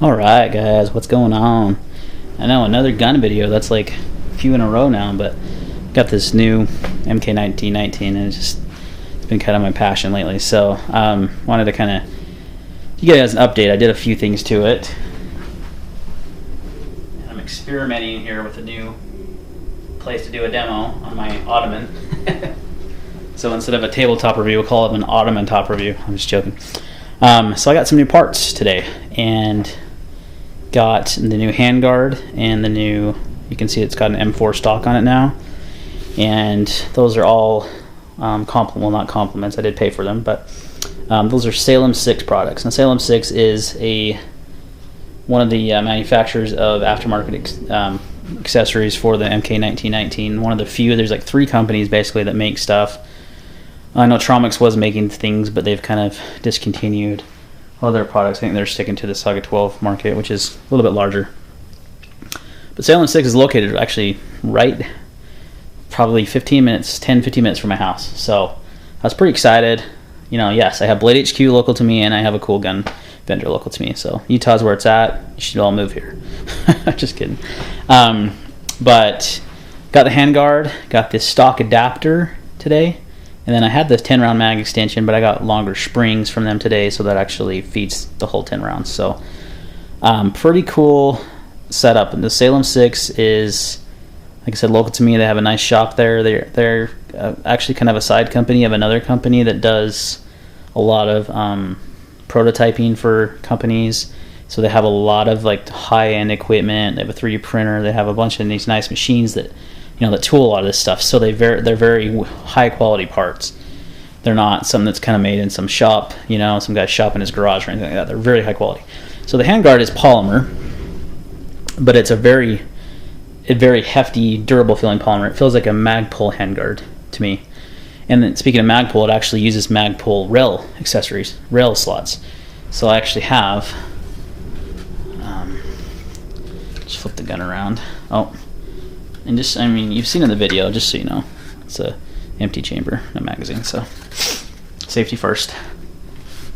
Alright guys, what's going on? I know, another gun video. That's like a few in a row now, but got this new MK 1919 and it's been kind of my passion lately. So wanted to kind of give you guys an update. I did a few things to it. I'm experimenting here with a new place to do a demo on my ottoman. So instead of a tabletop review, we'll call it an ottoman top review. I'm just joking. So I got some new parts today and got the new handguard and the new, you can see it's got an M4 stock on it now, and those are all well, not compliments, I did pay for them, but those are Salem6 products. Now Salem6 is one of the manufacturers of aftermarket accessories for the MK 1919. One of the few, there's like 3 companies basically that make stuff. I know Tromix was making things, but they've kind of discontinued other products. I think they're sticking to the Saga 12 market, which is a little bit larger. But Salem6 is located actually right, probably 10-15 minutes from my house. So I was pretty excited. You know, yes, I have Blade HQ local to me, and I have a cool gun vendor local to me. So Utah's where it's at. You should all move here. Just kidding. But got the handguard, got this stock adapter today. And then I had the 10-round mag extension, but I got longer springs from them today, so that actually feeds the whole 10 rounds. So pretty cool setup. And the Salem6 is, like I said, local to me. They have a nice shop there. They're actually kind of a side company of another company that does a lot of prototyping for companies. So they have a lot of like high-end equipment. They have a 3D printer. They have a bunch of these nice machines that, you know, that tool a lot of this stuff. So they're very high quality parts. They're not something that's kind of made in some shop, you know, some guy's shop in his garage or anything like that. They're very high quality. So the handguard is polymer, but it's a very hefty, durable feeling polymer. It feels like a Magpul handguard to me. And then speaking of Magpul, it actually uses Magpul rail accessories, rail slots. So I actually have, just flip the gun around. Oh. And just, I mean, you've seen in the video, just so you know, it's a empty chamber, no magazine, so safety first.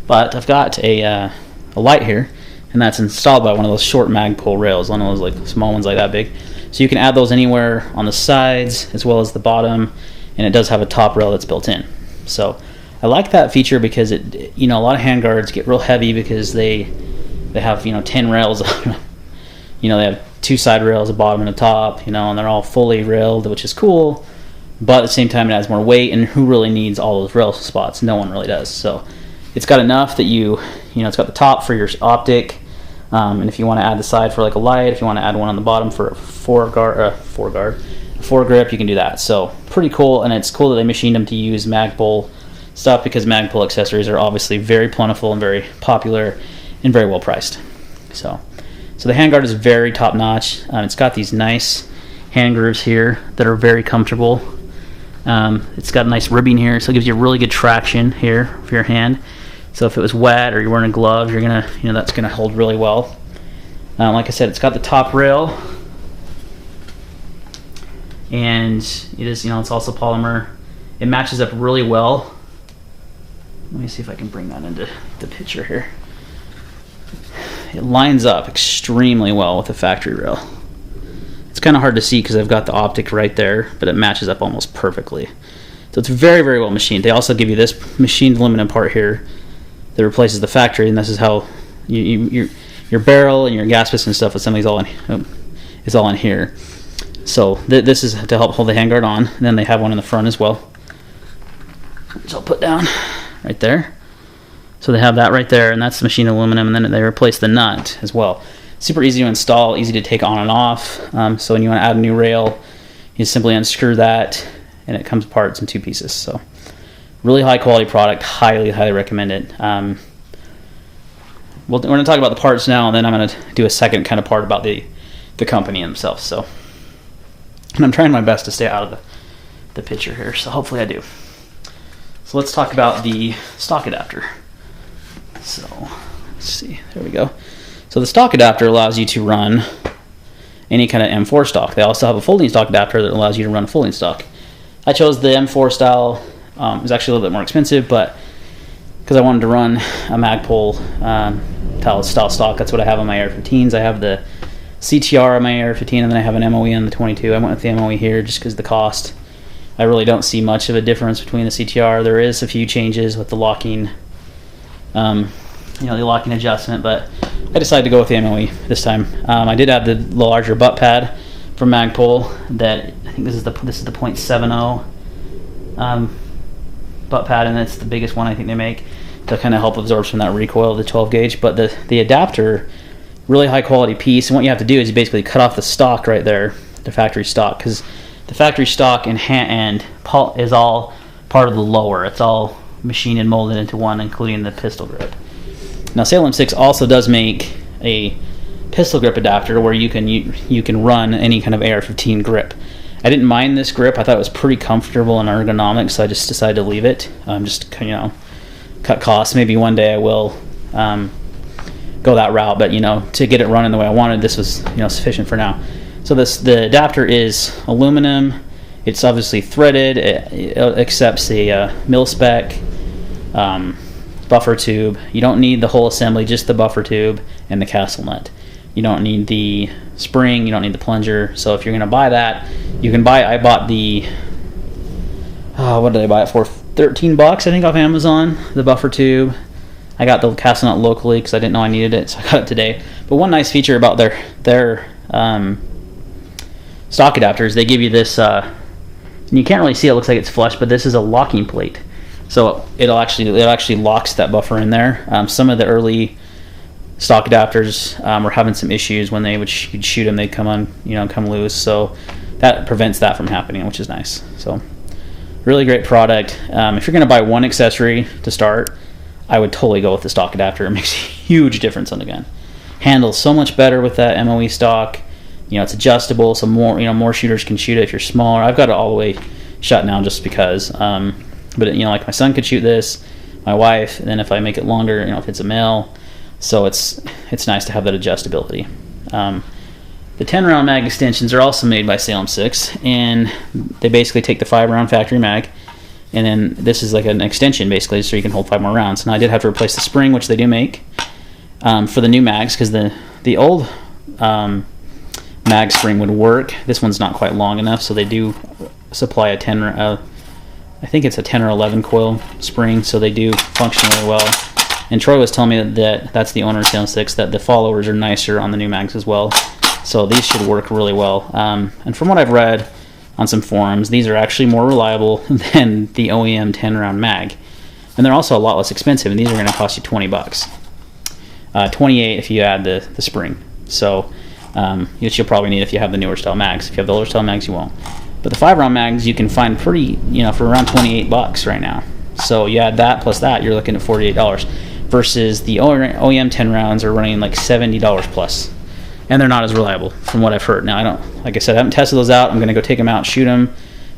But I've got a light here, and that's installed by one of those short Magpul rails, one of those like small ones like that big. So you can add those anywhere on the sides as well as the bottom, and it does have a top rail that's built in. So I like that feature because it, you know, a lot of handguards get real heavy because they have, you know, 10 rails on them. You know, they have 2 side rails, a bottom and a top, you know, and they're all fully railed, which is cool, but at the same time it adds more weight, and who really needs all those rail spots? No one really does. So it's got enough that you know, it's got the top for your optic, and if you want to add the side for like a light, if you want to add one on the bottom for a foregrip, you can do that. So pretty cool, and it's cool that they machined them to use Magpul stuff, because Magpul accessories are obviously very plentiful and very popular and very well priced. So the handguard is very top notch. It's got these nice hand grooves here that are very comfortable. It's got a nice ribbing here, so it gives you really good traction here for your hand. So if it was wet or you're wearing a glove, you're gonna, you know, that's gonna hold really well. Like I said, it's got the top rail, and it is, you know, it's also polymer. It matches up really well. Let me see if I can bring that into the picture here. It lines up extremely well with the factory rail. It's kind of hard to see because I've got the optic right there, but it matches up almost perfectly. So it's very, very well machined. They also give you this machined aluminum part here that replaces the factory, and this is how your barrel and your gas piston and stuff, assembly is all in here. So this is to help hold the handguard on. And then they have one in the front as well, which I'll put down right there. So they have that right there, and that's the machined aluminum, and then they replace the nut as well. Super easy to install, easy to take on and off. So when you want to add a new rail, you simply unscrew that, and it comes apart in 2 pieces. So really high quality product, highly recommend it. We're going to talk about the parts now, and then I'm going to do a second kind of part about the company themselves. So, and I'm trying my best to stay out of the picture here, so hopefully I do. So let's talk about the stock adapter. So let's see, there we go. So the stock adapter allows you to run any kind of M4 stock. They also have a folding stock adapter that allows you to run a folding stock. I chose the M4 style. It was actually a little bit more expensive, but because I wanted to run a Magpul Untitled stock. That's what I have on my AR-15s. I have the CTR on my AR-15, and then I have an MOE on the 22. I went with the MOE here just because of the cost. I really don't see much of a difference between the CTR. There is a few changes with the locking, the locking adjustment, but I decided to go with the MOE this time. I did have the larger butt pad from Magpul. That I think this is the .70 butt pad, and it's the biggest one I think they make to kind of help absorb some of that recoil of the 12 gauge. But the adapter, really high quality piece, and what you have to do is you basically cut off the stock right there, the factory stock, because the factory stock and is all part of the lower. It's all machined and molded into one, including the pistol grip. Now Salem6 also does make a pistol grip adapter where you can run any kind of AR-15 grip. I didn't mind this grip. I thought it was pretty comfortable and ergonomic, so I just decided to leave it. Just cut costs. Maybe one day I will go that route, but to get it running the way I wanted, this was sufficient for now. So the adapter is aluminum. It's obviously threaded. It accepts the mil-spec buffer tube. You don't need the whole assembly, just the buffer tube and the castle nut. You don't need the spring. You don't need the plunger. So if you're going to buy that, you can buy. I bought the what did I buy it for? $13 I think off Amazon. The buffer tube. I got the castle nut locally because I didn't know I needed it, so I got it today. But one nice feature about their stock adapters, they give you this, and you can't really see it, looks like it's flush, but this is a locking plate. So it actually locks that buffer in there. Some of the early stock adapters were having some issues when you'd shoot them, they'd come loose. So that prevents that from happening, which is nice. So really great product. If you're going to buy one accessory to start, I would totally go with the stock adapter. It makes a huge difference on the gun. Handles so much better with that MOE stock. It's adjustable, so more shooters can shoot it if you're smaller. I've got it all the way shut now just because. But like my son could shoot this, my wife, and then if I make it longer, if it's a male, so it's nice to have that adjustability. The 10-round mag extensions are also made by Salem6, and they basically take the 5-round factory mag, and then this is like an extension basically, so you can hold 5 more rounds. Now I did have to replace the spring, which they do make for the new mags, because the old mag spring would work. This one's not quite long enough, so they do supply I think it's a 10 or 11 coil spring, so they do function really well. And Troy was telling me that's the owner of Salem6, that the followers are nicer on the new mags as well, so these should work really well. And from what I've read on some forums, these are actually more reliable than the OEM 10-round mag, and they're also a lot less expensive, and these are going to cost you $20, $28 if you add the spring. So which you'll probably need if you have the newer style mags. If you have the older style mags, you won't. But the 5-round mags you can find pretty, for around $28 right now. So you add that plus that, you're looking at $48. Versus the OEM 10 rounds are running like $70 plus, and they're not as reliable from what I've heard. Now like I said, I haven't tested those out. I'm gonna go take them out, shoot them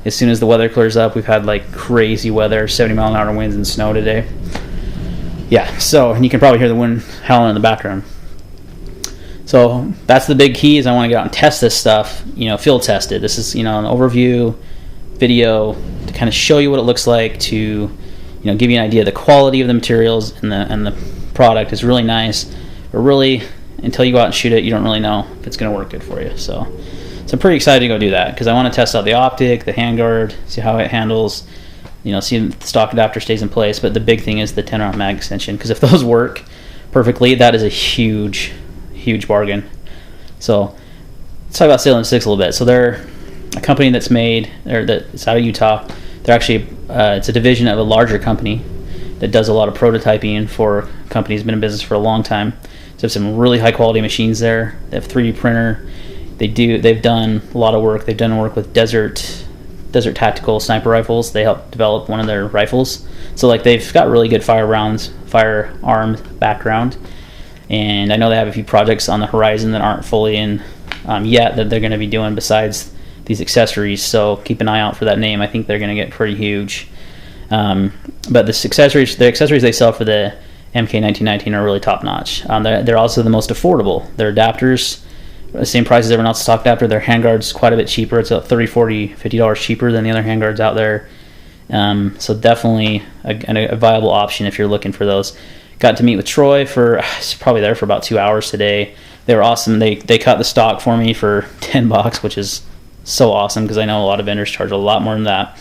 as soon as the weather clears up. We've had like crazy weather, 70-mile-an-hour winds and snow today. Yeah, so, and you can probably hear the wind howling in the background. So that's the big key, is I want to get out and test this stuff, field test it. This is, an overview video to kind of show you what it looks like, to, give you an idea of the quality of the materials, and the product is really nice. But really, until you go out and shoot it, you don't really know if it's going to work good for you. So I'm pretty excited to go do that, because I want to test out the optic, the handguard, see how it handles, see if the stock adapter stays in place. But the big thing is the 10-round mag extension, because if those work perfectly, that is a huge bargain. So let's talk about Salem6 a little bit. So they're a company that's out of Utah. They're actually it's a division of a larger company that does a lot of prototyping for companies been in business for a long time. So they have some really high quality machines there. They have 3D printer. They've done a lot of work. They've done work with desert tactical sniper rifles. They helped develop one of their rifles. So they've got really good firearms background. And I know they have a few projects on the horizon that aren't fully in yet, that they're going to be doing besides these accessories. So keep an eye out for that name. I think they're going to get pretty huge. But the accessories they sell for the MK 1919 are really top notch. They're also the most affordable. Their adapters, the same price as everyone else's stock adapter. Their handguard's quite a bit cheaper. It's about $30, $40, $50 cheaper than the other handguards out there. So definitely a viable option if you're looking for those. Got to meet with Troy for probably there for about 2 hours today. They were awesome. They cut the stock for me for $10, which is so awesome because I know a lot of vendors charge a lot more than that.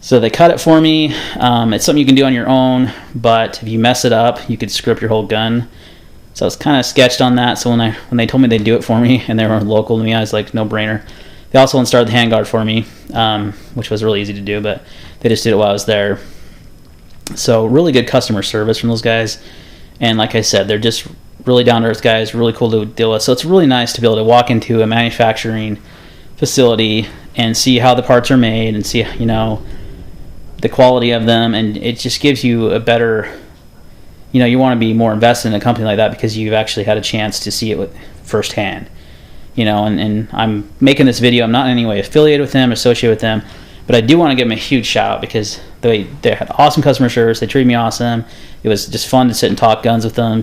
So they cut it for me. It's something you can do on your own, but if you mess it up, you could screw up your whole gun. So I was kind of sketched on that. So when they told me they'd do it for me and they were local to me, I was like, no brainer. They also installed the handguard for me, which was really easy to do, but they just did it while I was there. So really good customer service from those guys. And like I said, they're just really down-to-earth guys, really cool to deal with. So it's really nice to be able to walk into a manufacturing facility and see how the parts are made and see, you know, the quality of them. And it just gives you a better, you know, you want to be more invested in a company like that because you've actually had a chance to see it firsthand. You know, and I'm making this video. I'm not in any way affiliated with them, associated with them, but I do want to give them a huge shout out because they had awesome customer service. They treated me awesome. It was just fun to sit and talk guns with them.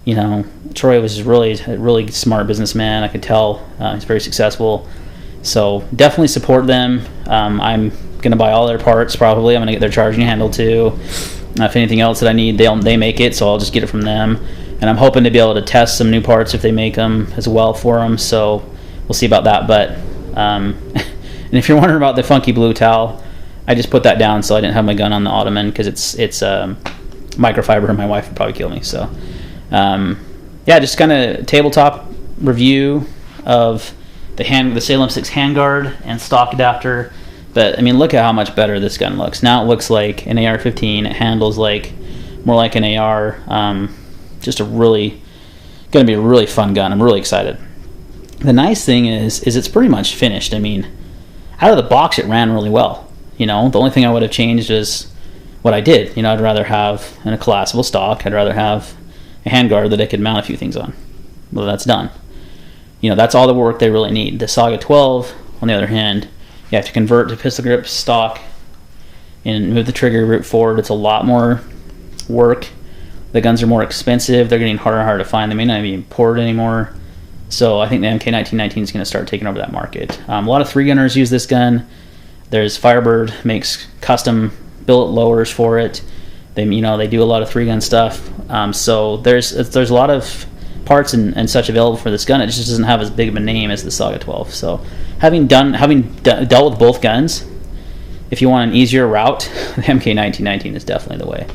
You know, Troy was a really smart businessman. I could tell he's very successful. So definitely support them. I'm gonna buy all their parts. Probably I'm gonna get their charging handle too. If anything else that I need, they make it, so I'll just get it from them. And I'm hoping to be able to test some new parts if they make them as well for them. So we'll see about that. But and if you're wondering about the funky blue towel, I just put that down so I didn't have my gun on the ottoman because it's microfiber and my wife would probably kill me. So yeah, just kind of tabletop review of the Salem6 Handguard and stock adapter. But I mean, look at how much better this gun looks. Now it looks like an AR-15. It handles more like an AR. Just going to be a really fun gun. I'm really excited. The nice thing is it's pretty much finished. I mean, out of the box, it ran really well. You know, the only thing I would have changed is what I did. You know, I'd rather have in a collapsible stock. I'd rather have a handguard that I could mount a few things on. Well, that's done. You know, that's all the work they really need. The Saga 12, on the other hand, you have to convert to pistol grip stock and move the trigger root forward. It's a lot more work. The guns are more expensive. They're getting harder and harder to find. They may not be imported anymore. So I think the MK1919 is going to start taking over that market. A lot of 3-gunners use this gun. There's Firebird makes custom billet lowers for it. They do a lot of 3-gun stuff. So there's a lot of parts and such available for this gun. It just doesn't have as big of a name as the Saga 12. So having dealt with both guns, if you want an easier route, the MK1919 is definitely the way.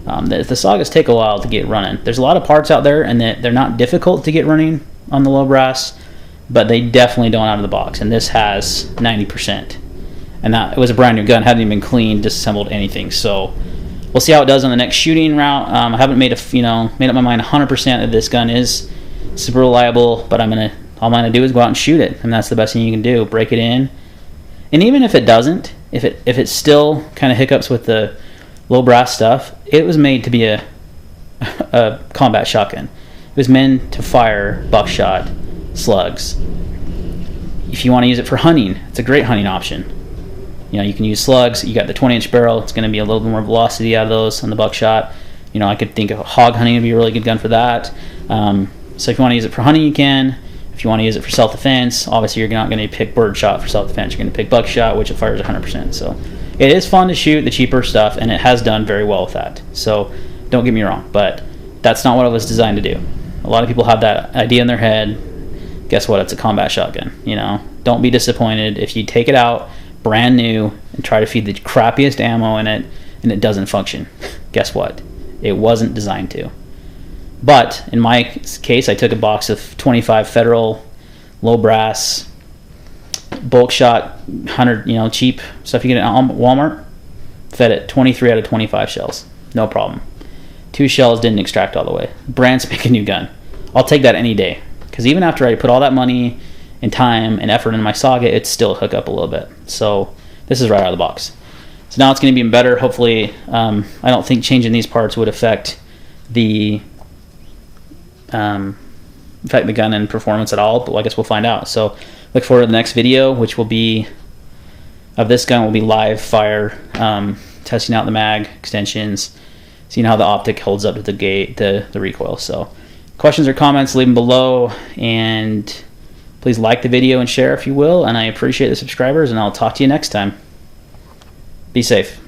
The Sagas take a while to get running. There's a lot of parts out there, and they're not difficult to get running on the low brass, but they definitely don't out of the box. And this has 90%, and it was a brand new gun, hadn't even been cleaned, disassembled, anything. So we'll see how it does on the next shooting route. I haven't made up my mind 100% that this gun is super reliable, but all I'm gonna do is go out and shoot it, and that's the best thing you can do. Break it in, and even if it doesn't, if it still kind of hiccups with the low brass stuff, it was made to be a combat shotgun. It was meant to fire buckshot slugs. If you want to use it for hunting, it's a great hunting option. You know, you can use slugs. You got the 20-inch barrel. It's going to be a little bit more velocity out of those on the buckshot. You know, I could think of hog hunting would be a really good gun for that. So if you want to use it for hunting, you can. If you want to use it for self-defense, obviously you're not going to pick birdshot for self-defense. You're going to pick buckshot, which it fires 100%. So it is fun to shoot the cheaper stuff, and it has done very well with that. So don't get me wrong, but that's not what it was designed to do. A lot of people have that idea in their head. Guess what? It's a combat shotgun. You know, don't be disappointed if you take it out brand new and try to feed the crappiest ammo in it and it doesn't function. Guess what? It wasn't designed to. But in my case, I took a box of 25 Federal low brass bulk shot 100, cheap stuff you get at Walmart. Fed it 23 out of 25 shells, no problem. 2 shells didn't extract all the way. Brand spanking new gun. I'll take that any day, because even after I put all that money and time and effort into my Saga, it's still hook up a little bit. So this is right out of the box. So now it's going to be even better. Hopefully, I don't think changing these parts would affect the gun and performance at all, but I guess we'll find out. So look forward to the next video, which will be of this gun. Will be live fire, testing out the mag extensions, seeing how the optic holds up to the recoil. So questions or comments, leave them below, and please like the video and share if you will, and I appreciate the subscribers, and I'll talk to you next time. Be safe.